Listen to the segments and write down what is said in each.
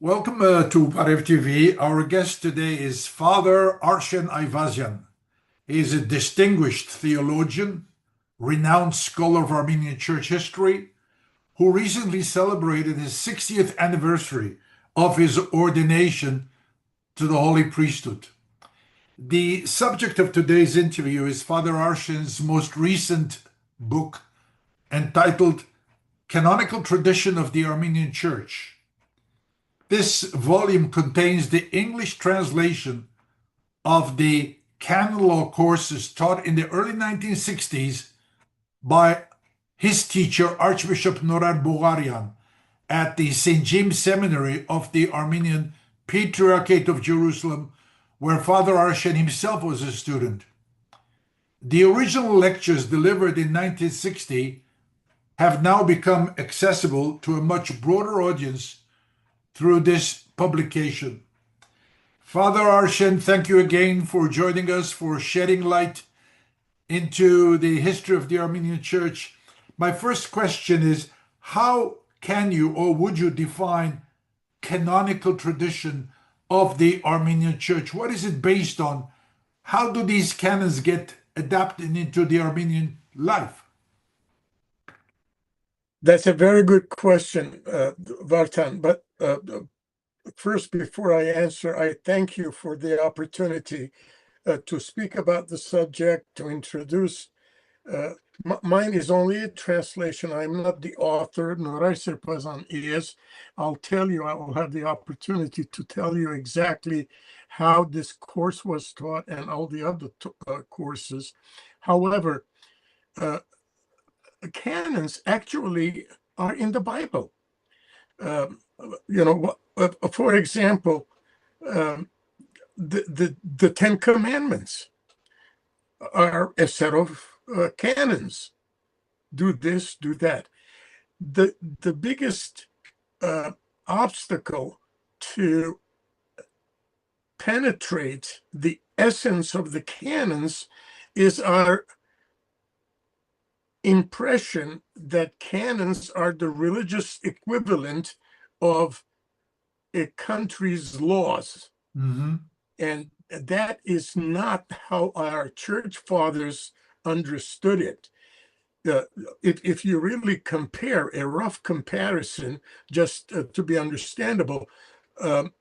Welcome to Parev TV. Our guest today is Father Arshen Aivazian. He is a distinguished theologian, renowned scholar of Armenian church history, who recently celebrated his 60th anniversary of his ordination to the holy priesthood. The subject of today's interview is Father Arshen's most recent book entitled Canonical Tradition of the Armenian Church. This volume contains the English translation of the canon law courses taught in the early 1960s by his teacher, Archbishop Norar Bogharian, at the St. James Seminary of the Armenian Patriarchate of Jerusalem, where Father Arshen himself was a student. The original lectures delivered in 1960 have now become accessible to a much broader audience through this publication. Father Arshen, thank you again for joining us, for shedding light into the history of the Armenian Church. My first question is, how can you or would you define canonical tradition of the Armenian Church? What is it based on? How do these canons get adapted into the Armenian life? That's a very good question, Vartan. But first, before I answer, I thank you for the opportunity to speak about the subject, to introduce. Mine is only a translation. I'm not the author. Noray Serpazan is. I'll tell you, I will have the opportunity to tell you exactly how this course was taught and all the other courses. However, canons actually are in the Bible. For example, the Ten Commandments are a set of canons. Do this, do that. The biggest obstacle to penetrate the essence of the canons is our impression that canons are the religious equivalent of a country's laws. Mm-hmm. And that is not how our church fathers understood it. If you really compare, a rough comparison, just to be understandable, the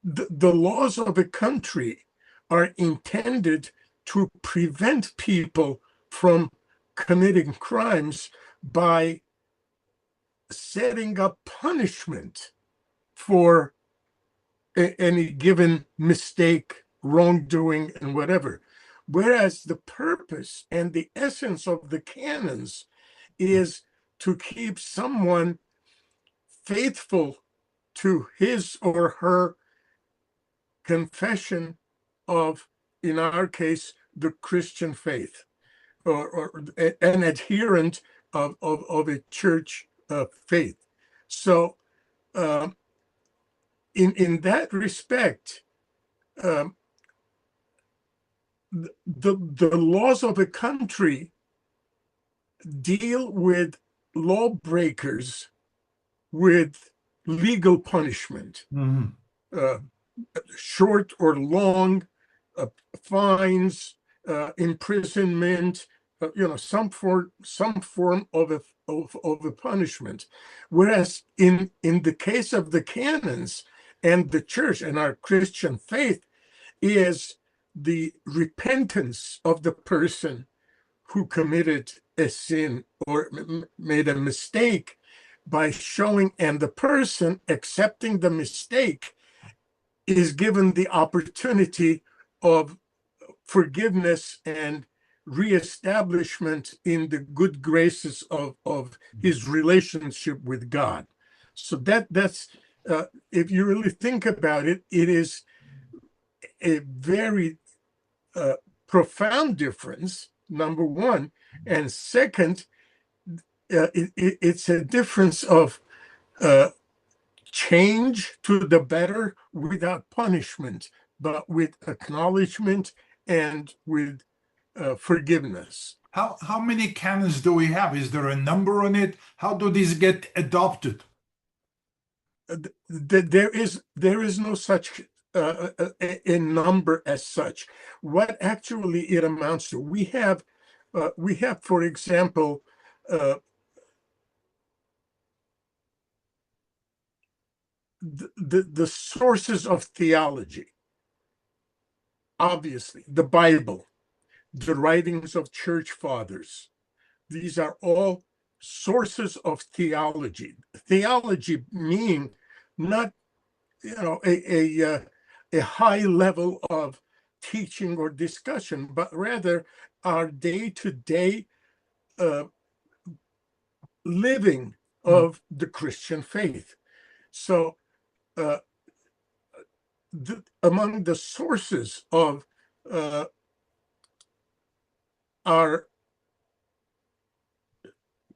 laws of a country are intended to prevent people from committing crimes by setting up punishment for any given mistake, wrongdoing, and whatever. Whereas the purpose and the essence of the canons is to keep someone faithful to his or her confession of, in our case, the Christian faith, or an adherent of a church faith. So in that respect, the laws of a country deal with lawbreakers with legal punishment, short or long, fines, imprisonment, some form of a punishment. Whereas in the case of the canons and the church and our Christian faith is the repentance of the person who committed a sin or made a mistake, by showing, and the person accepting the mistake is given the opportunity of forgiveness and reestablishment in the good graces of his relationship with God. So that's if you really think about it, it is a very profound difference, number one. And second, it's a difference of change to the better without punishment, but with acknowledgement and with forgiveness. How many canons do we have? Is there a number on it? How do these get adopted? there is no such a number as such. What actually it amounts to, we have, for example, the sources of theology. Obviously, the Bible, the writings of church fathers. These are all sources of theology. Theology meaning not, a high level of teaching or discussion, but rather our day-to-day living of the Christian faith. So among the sources of our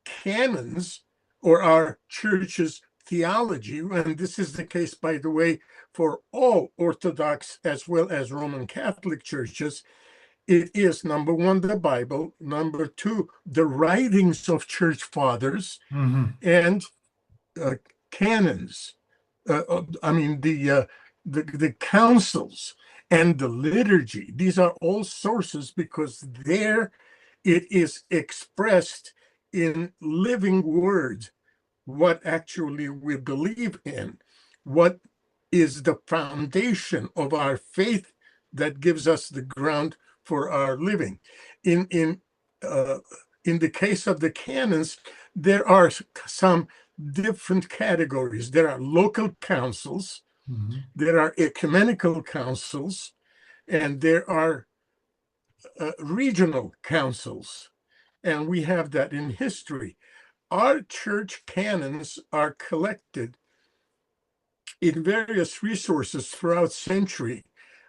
canons or our church's theology, and this is the case, by the way, for all Orthodox as well as Roman Catholic churches, it is, number one, the Bible, number two, the writings of church fathers, and canons. I mean, the councils and the liturgy. These are all sources because there it is expressed in living words what actually we believe in, what is the foundation of our faith that gives us the ground for our living. In the case of the canons, there are some different categories. There are local councils, there are ecumenical councils, and there are regional councils. And we have that in history. Our church canons are collected in various resources throughout century,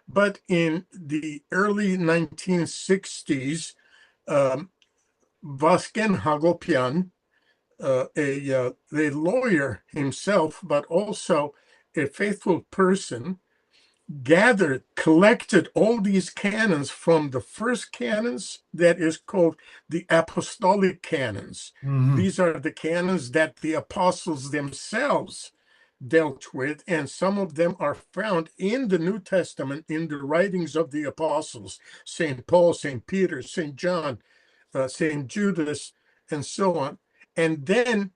but in the early 1960s, Vasgen Hagopian, a lawyer himself, but also a faithful person, collected all these canons from the first canons that is called the apostolic canons. These are the canons that the apostles themselves dealt with, and some of them are found in the New Testament in the writings of the apostles, St. Paul, St. Peter, St. John, St. Judas, and so on. And then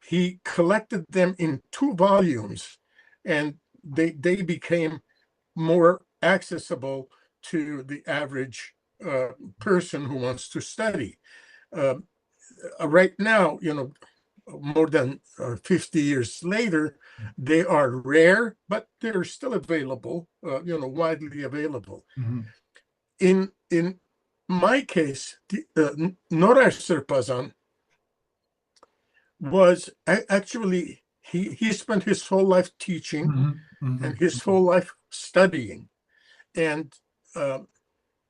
he collected them in 2 volumes, and they became more accessible to the average person who wants to study. Right now, more than 50 years later, they are rare, but they're still available, widely available. In my case, Norar Sirpazan was actually, he spent his whole life teaching and his whole life studying. And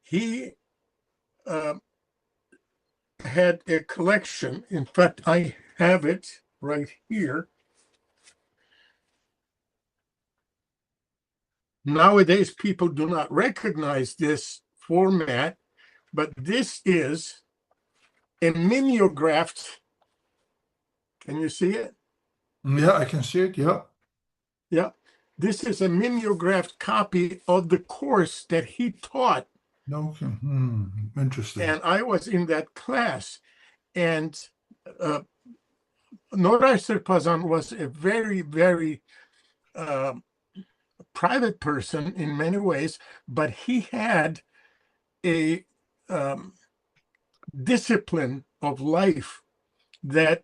he had a collection. In fact, I have it right here. Nowadays, people do not recognize this format, but this is a mimeographed. Can you see it? Yeah, I can see it. Yeah. Yeah. This is a mimeographed copy of the course that he taught. Okay. Interesting. And I was in that class. And Norar Sirpazan was a very, very private person in many ways, but he had a discipline of life that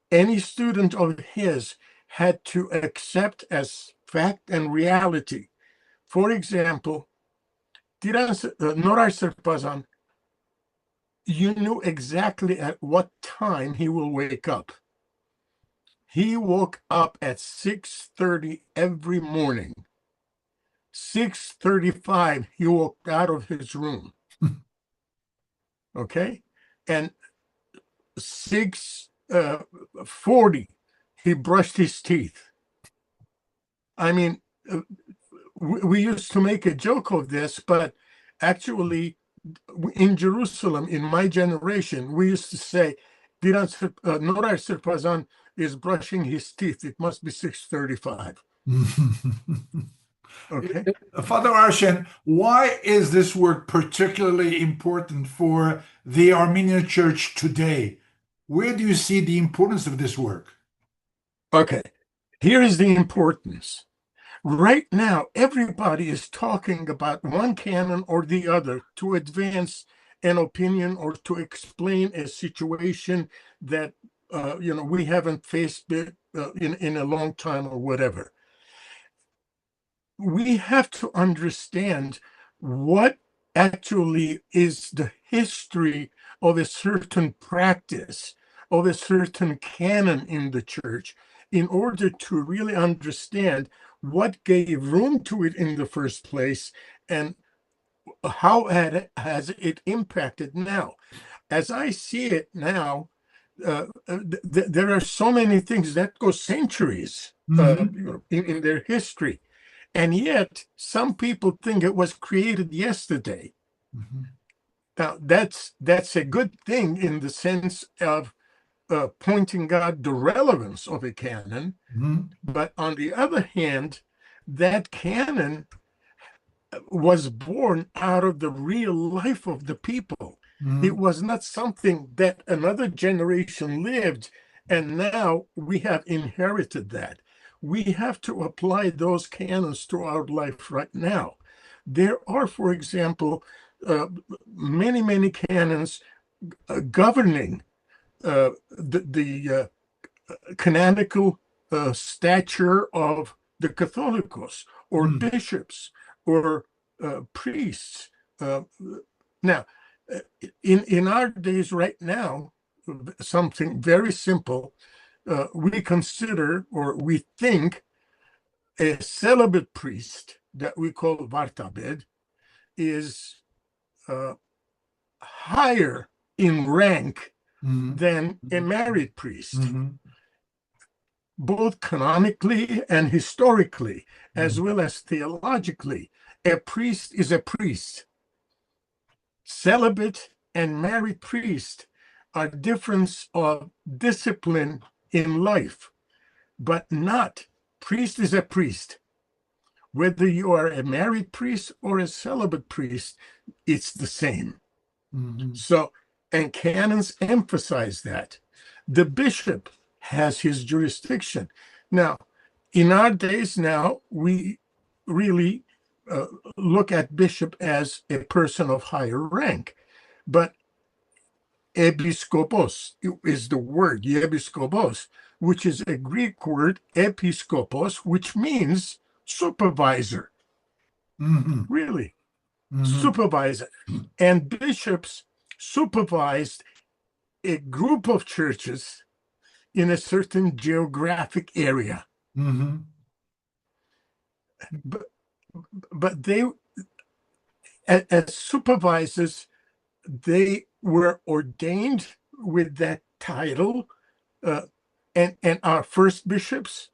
any student of his had to accept as fact and reality. For example, Norar Sirpazan, you knew exactly at what time he will wake up. He woke up at 6:30 every morning. 6:35, he walked out of his room. Okay? And 6:40, he brushed his teeth. I mean, we used to make a joke of this, but actually in Jerusalem, in my generation, we used to say Norar Sirpazan is brushing his teeth. It must be 6:35. Okay. Father Arshen, why is this work particularly important for the Armenian Church today? Where do you see the importance of this work? Okay. Here is the importance. Right now, everybody is talking about one canon or the other to advance an opinion or to explain a situation that we haven't faced in a long time or whatever. We have to understand what actually is the history of a certain practice, of a certain canon in the church, in order to really understand what gave room to it in the first place and how has it impacted now. As I see it now, there are so many things that go centuries in their history. And yet, some people think it was created yesterday. Now, that's a good thing in the sense of pointing out the relevance of a canon. But on the other hand, that canon was born out of the real life of the people. It was not something that another generation lived, and now we have inherited that. We have to apply those canons to our life right now. There are, for example, many, many canons governing the canonical stature of the Catholicos or bishops or priests. Now, in our days right now, something very simple, we consider or we think a celibate priest that we call Vartabed is higher in rank than a married priest, both canonically and historically, as well as theologically. A priest is a priest. Celibate and married priest are difference of discipline in life, but not. Priest is a priest. Whether you are a married priest or a celibate priest, it's the same. So, and canons emphasize that. The bishop has his jurisdiction. Now, in our days now, we really look at bishop as a person of higher rank. But episkopos is the word, episkopos, which is a Greek word, episkopos, which means supervisor. Really, supervisor. And bishops supervised a group of churches in a certain geographic area. But they, as supervisors, they were ordained with that title, and our first bishops,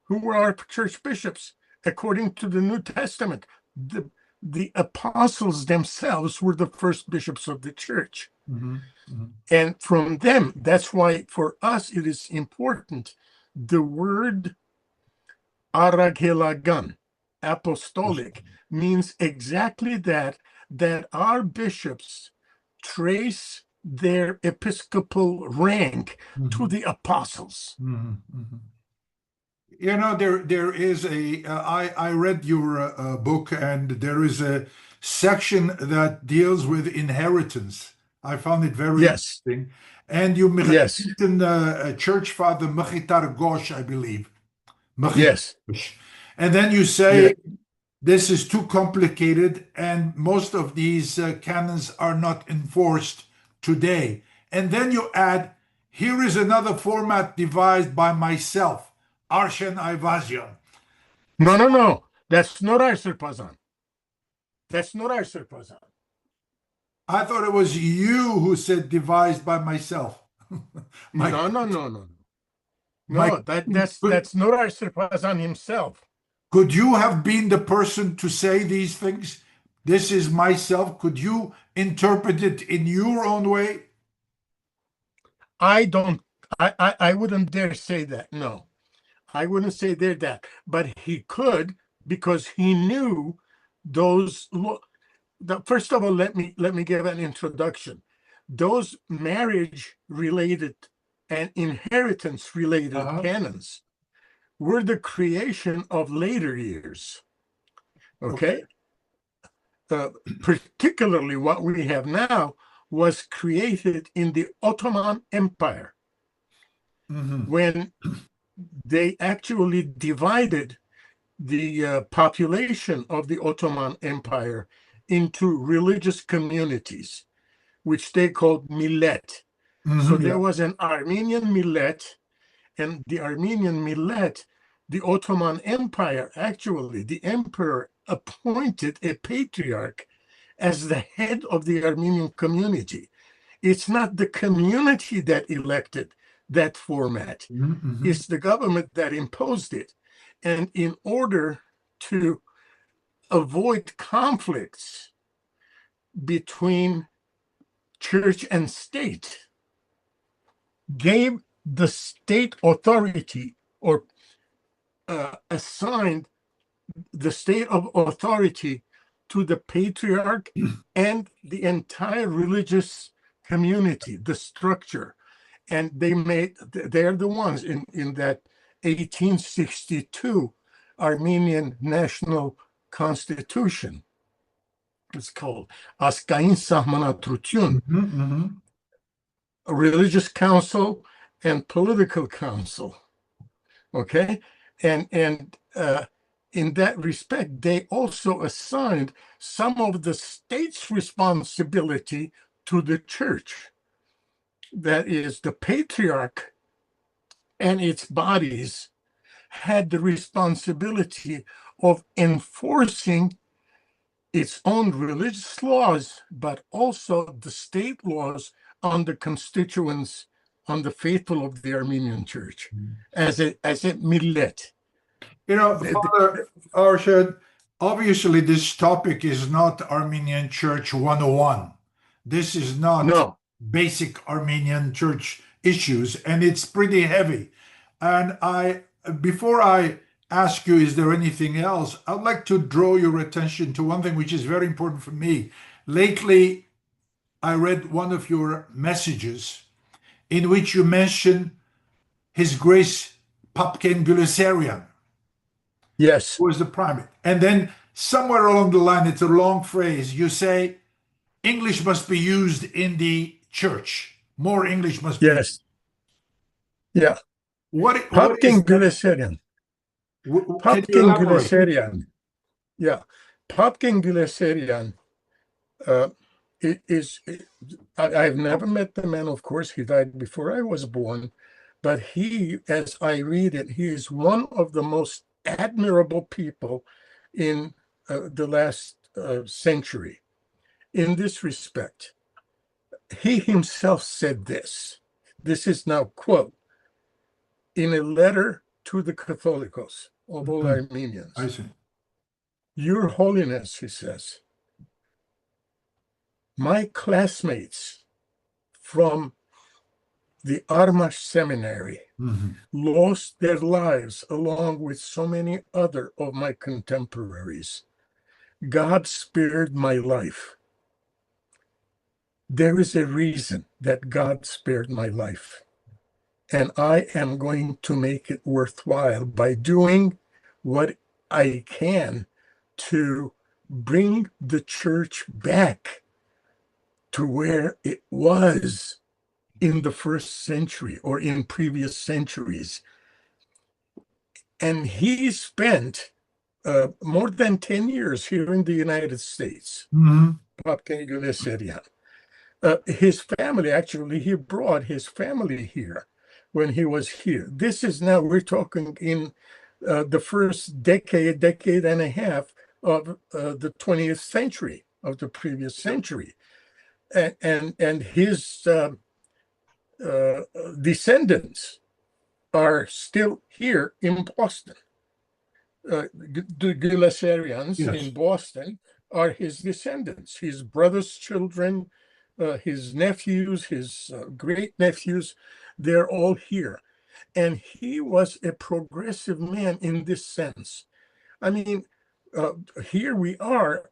who were our church bishops, according to the New Testament, the apostles themselves were the first bishops of the church. And from them, that's why for us it is important. The word aragelagan, apostolic, means exactly that our bishops trace their episcopal rank to the apostles. You know, there is I read your book, and there is a section that deals with inheritance. I found it very interesting. And you mentioned Church Father Mechitar Gosh, I believe. And then you say this is too complicated, and most of these canons are not enforced today. And then you add, here is another format devised by myself, Arshen Aivazian. No. That's not Arshen. That's not Arshen. I thought it was you who said devised by myself. No. That's not Arshen himself. Could you have been the person to say these things? This is myself. Could you interpret it in your own way? I don't, I wouldn't dare say that. No, I wouldn't say that, but he could because he knew those. First of all, let me give an introduction. Those marriage-related and inheritance-related Uh-huh. canons were the creation of later years. Okay. Okay, particularly what we have now was created in the Ottoman Empire Hmm. when they actually divided the population of the Ottoman Empire into religious communities, which they called millet. So Hmm. there Yeah. was an Armenian millet, and the Armenian millet, the Ottoman Empire, actually, the emperor appointed a patriarch as the head of the Armenian community. It's not the community that elected that format, Hmm. it's the government that imposed it. And in order to avoid conflicts between church and state, gave the state authority or assigned the state of authority to the patriarch and the entire religious community, the structure. And they're the ones in that 1862 Armenian National Constitution. It's called Askain Sahmanatrutun, Hmm. a religious council and political council. Okay, and in that respect, they also assigned some of the state's responsibility to the church. That is, the patriarch and its bodies had the responsibility of enforcing its own religious laws, but also the state laws on the constituents, on the faithful of the Armenian Church, as a millet. Father Arshen, obviously this topic is not Armenian Church 101. This is not No, basic Armenian Church issues, and it's pretty heavy. And before I ask you, is there anything else? I'd like to draw your attention to one thing which is very important for me. Lately, I read one of your messages in which you mention His Grace Papken Guleserian, yes, who is the primate. And then somewhere along the line, it's a long phrase, you say English must be used in the church. More English must be. yes, yeah. What is Papkin that? Güleserian. Can you Papkin elaborate? Güleserian. Yeah. Papkin Güleserian uh, I've never met the man, of course. He died before I was born. But he, as I read it, he is one of the most admirable people in the last century. In this respect, he himself said this. This is now quote in a letter to the Catholicos of all Mhm. I Armenians. see. Your Holiness, he says, my classmates from the Armash Seminary Mhm. lost their lives along with so many other of my contemporaries. God spared my life. There is a reason that God spared my life. And I am going to make it worthwhile by doing what I can to bring the church back to where it was in the first century or in previous centuries. And he spent more than 10 years here in the United States. Mhm. His family, actually, he brought his family here when he was here. This is now, we're talking in the first decade and a half of the 20th century, of the previous century. And his descendants are still here in Boston. The Gilesarians in Yes. Boston are his descendants, his brother's children, his nephews, his great nephews, they're all here. And he was a progressive man in this sense. I mean, here we are,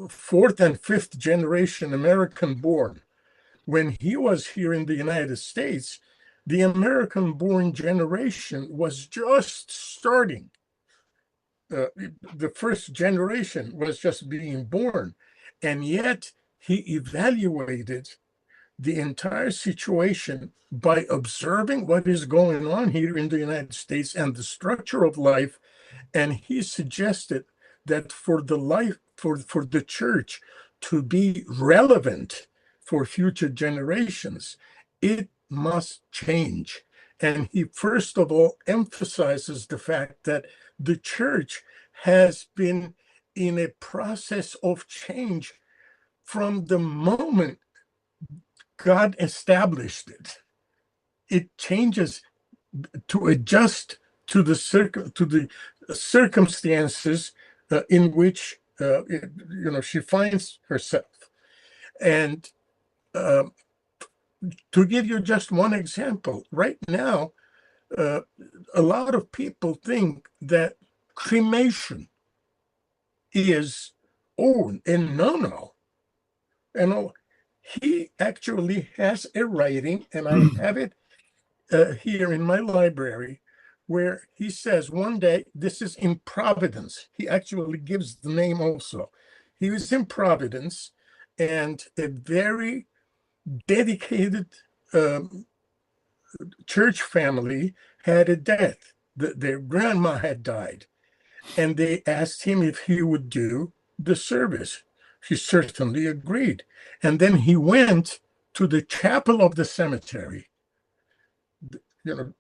fourth and fifth generation American born. When he was here in the United States, the American born generation was just starting. The first generation was just being born. And yet he evaluated the entire situation by observing what is going on here in the United States and the structure of life. And he suggested that for the church to be relevant for future generations, it must change. And he first of all emphasizes the fact that the church has been in a process of change from the moment God established it. It changes to adjust to the circumstances in which she finds herself. And to give you just one example, right now, a lot of people think that cremation is a no-no. And he actually has a writing, and I have it here in my library, where he says one day, this is in Providence. He actually gives the name also. He was in Providence, and a very dedicated church family had a death. Their grandma had died, and they asked him if he would do the service. He certainly agreed. And then he went to the chapel of the cemetery.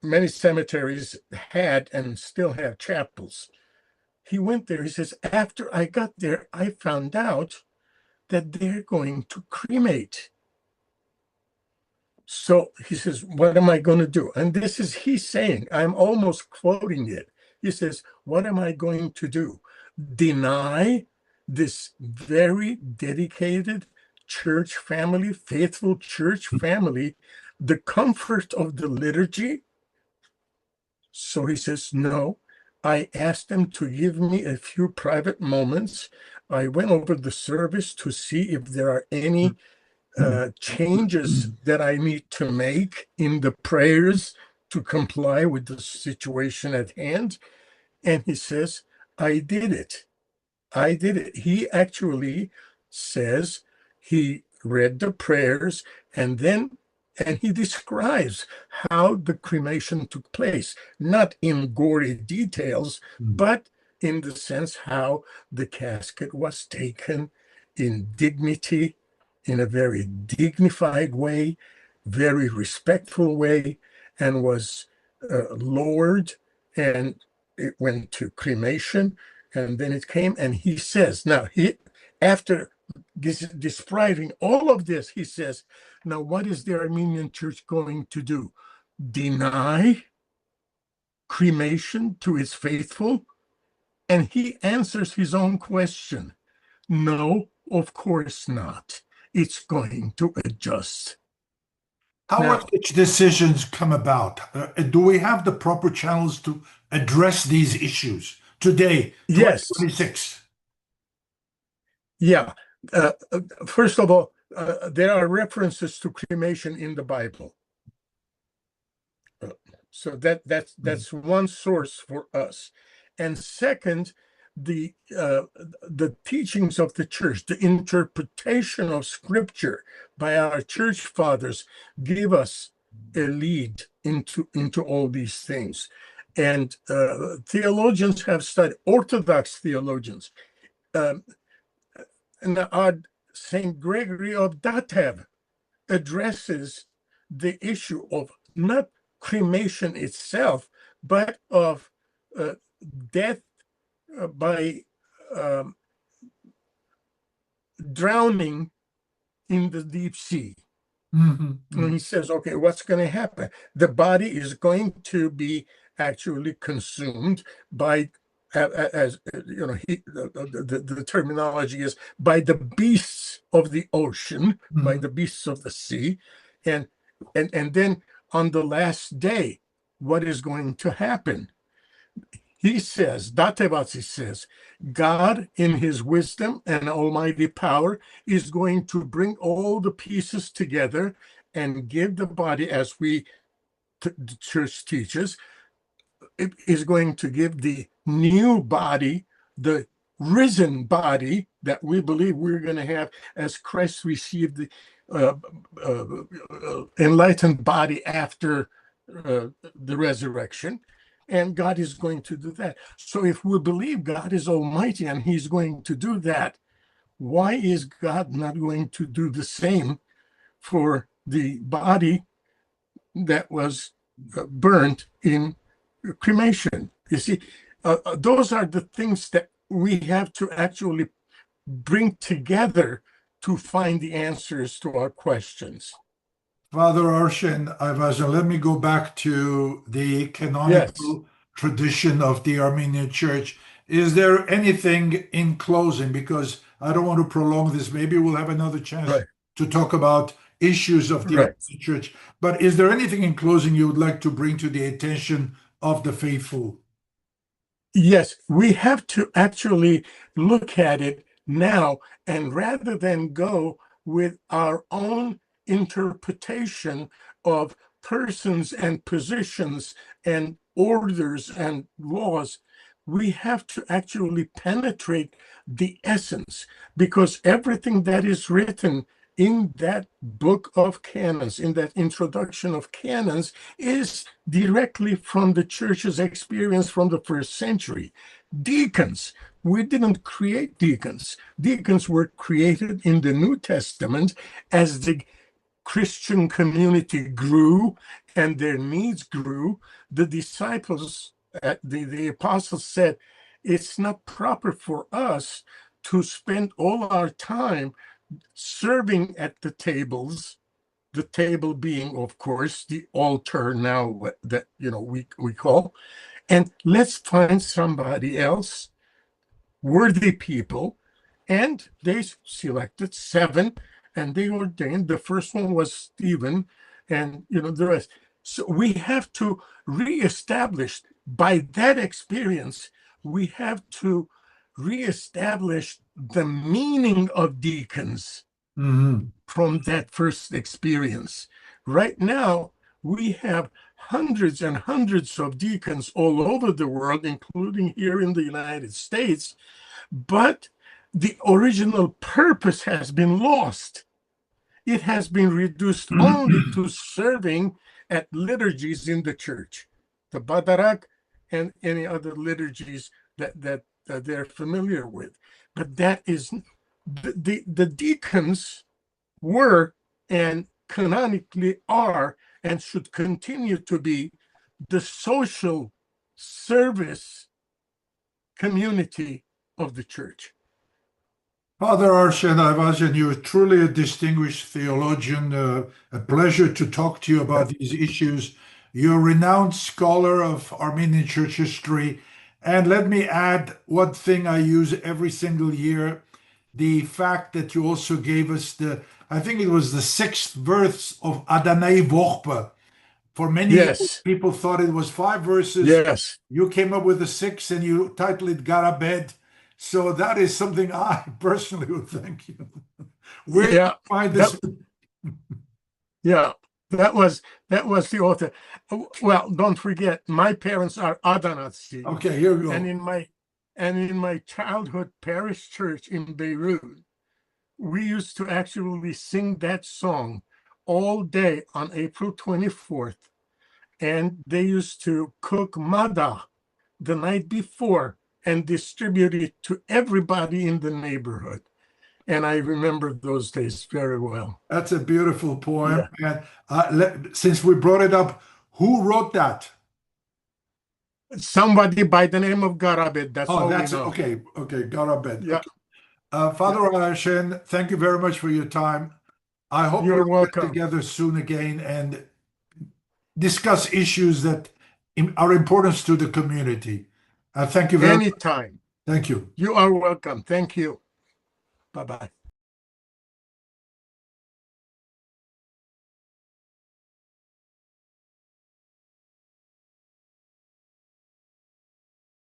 Many cemeteries had and still have chapels. He went there. He says, after I got there, I found out that they're going to cremate. So he says, what am I going to do? And this is he saying, I'm almost quoting it. He says, what am I going to do? Deny this very dedicated church family, faithful church family, the comfort of the liturgy? So he says, no. I asked them to give me a few private moments. I went over the service to see if there are any changes that I need to make in the prayers to comply with the situation at hand. And he says, I did it. I did it. He actually says he read the prayers and he describes how the cremation took place, not in gory details, but in the sense how the casket was taken in dignity, in a very dignified way, very respectful way, and was lowered, and it went to cremation, and then it came, and he says, now, after describing all of this, he says, now what is the Armenian church going to do? Deny cremation to its faithful? And he answers his own question. No, of course not. It's going to adjust. How are such decisions come about? Do we have the proper channels to address these issues today, Yes. 2026? Yeah. First of all, there are references to cremation in the Bible. So that's one source for us. And second, the teachings of the church, the interpretation of scripture by our church fathers give us a lead into all these things. And theologians have studied, Orthodox theologians, and St. Gregory of Datev addresses the issue of not cremation itself, but of death by drowning in the deep sea. And he says, okay, what's going to happen? The body is going to be actually consumed by as you know, the terminology is by the beasts of the ocean, by Mhm. the beasts of the sea, and and then on the last day, what is going to happen? He says, Datevatsi says, God in his wisdom and almighty power is going to bring all the pieces together and give the body, as the church teaches, it is going to give the new body, the risen body that we believe we're going to have as Christ received the uh, enlightened body after the resurrection. And God is going to do that. So if we believe God is almighty and he's going to do that, why is God not going to do the same for the body that was burned in cremation? You see, those are the things that we have to actually bring together to find the answers to our questions. Father Arshen, Aivazian, let me go back to the Yes, canonical tradition of the Armenian Church. Is there anything in closing? Because I don't want to prolong this. Maybe we'll have another chance right, to talk about issues of the right. Armenian Church. But is there anything in closing you would like to bring to the attention of the faithful? Yes, we have to actually look at it now, and rather than go with our own interpretation of persons and positions and orders and laws, we have to actually penetrate the essence, because everything that is written in that book of canons, in that introduction of canons, is directly from the church's experience from the first century. Deacons, we didn't create deacons. Deacons were created in the New Testament as the Christian community grew and their needs grew. The disciples, the apostles said, it's not proper for us to spend all our time serving at the tables, the table being, of course, the altar now that we call, and let's find somebody else, worthy people. And they selected seven and they ordained. The first one was Stephen, and the rest. So we have to reestablish, by that experience, we have to reestablish the meaning of deacons Mhm. from that first experience. Right now, we have hundreds and hundreds of deacons all over the world, including here in the United States, but the original purpose has been lost. It has been reduced only to serving at liturgies in the church, the Badarak and any other liturgies that they're familiar with. But that is the deacons were and canonically are and should continue to be the social service community of the church. Father Arshen Aivazian, you're truly a distinguished theologian. A pleasure to talk to you about these issues. You're a renowned scholar of Armenian church history. And let me add one thing I use every single year, the fact that you also gave us I think it was the sixth verse of Adonai Vochpa. For many years, Yes, people thought it was five verses. yes, You came up with the six and you titled it Garabed. So that is something I personally would thank you. Where do you yeah, find that this? yeah, that was the author. Well, don't forget, my parents are Adanatsi, Okay, here we and go. in my childhood parish church in Beirut, we used to actually sing that song all day on April 24th. And they used to cook mada the night before and distribute it to everybody in the neighborhood. And I remember those days very well. That's a beautiful poem. Yeah. And since we brought it up, who wrote that? Somebody by the name of Garabed, that's Oh, all we that's know. okay. Okay, Garabed. Yeah, Okay. yeah. Father Arshen, thank you very much for your time. I hope You're we'll get welcome. together soon again and discuss issues that are important to the community. Thank you very much. Anytime. Thank you. You are welcome. Thank you. Bye-bye.